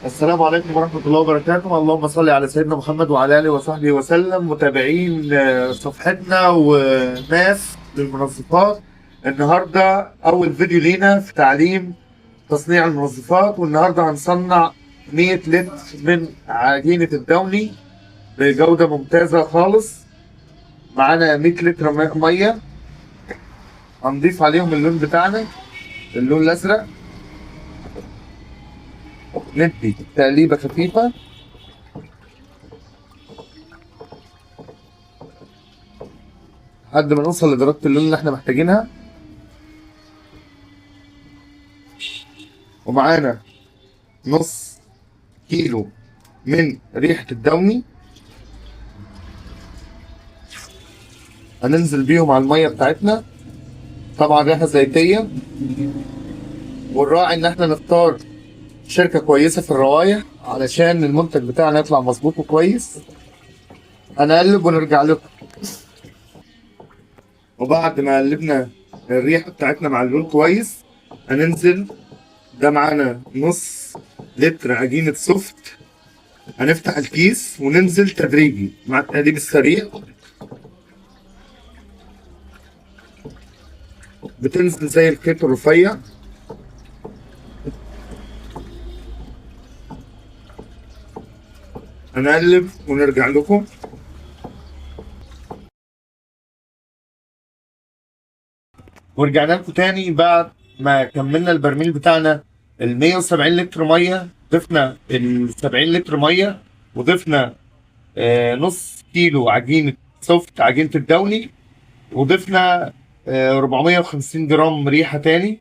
السلام عليكم ورحمة الله وبركاته. اللهم صل على سيدنا محمد وعلى آله وصحبه وسلم. متابعين صفحتنا وناس للمنظفات، النهاردة أول فيديو لينا في تعليم تصنيع المنظفات، والنهاردة هنصنع 100 لتر من عجينة الدوني بجودة ممتازة خالص. معانا 100 لتر مية، هنضيف عليهم اللون بتاعنا، اللون الأزرق. ندي تقليبة خفيفة لحد ما نوصل لدرجة اللون اللي احنا محتاجينها. ومعانا نص كيلو من ريحة الدوني، هننزل بيهم على المية بتاعتنا. طبعا ريحة زيتية، والراعي ان احنا نختار شركة كويسة في الروايح علشان المنتج بتاعنا يطلع مظبوط وكويس. هنقلب ونرجع لكم. وبعد ما قلبنا الريحة بتاعتنا مع اللون كويس، هننزل. ده معانا نص لتر عجينة سوفت، هنفتح الكيس وننزل تدريجي مع التقليب السريع. بتنزل زي الخيط الرفيع. هنقلب ونرجع لكم. ورجعنا لكم تاني بعد ما كملنا البرميل بتاعنا ال 170 لتر ميه. ضفنا ال 70 لتر ميه، وضفنا نص كيلو عجينه سوفت، عجينه الدوني، وضفنا 450 جرام ريحه تاني.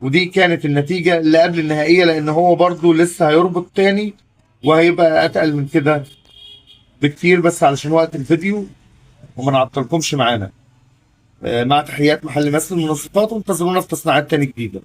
ودي كانت النتيجه اللي قبل النهائيه، لان هو برضو لسه هيربط تاني وهيبقى اتقل من كده بكتير، بس علشان وقت الفيديو وما نعطلكمش معانا. مع تحيات محل مصر للمنظفات، وانتظرونا في تصنيعات تاني جديده.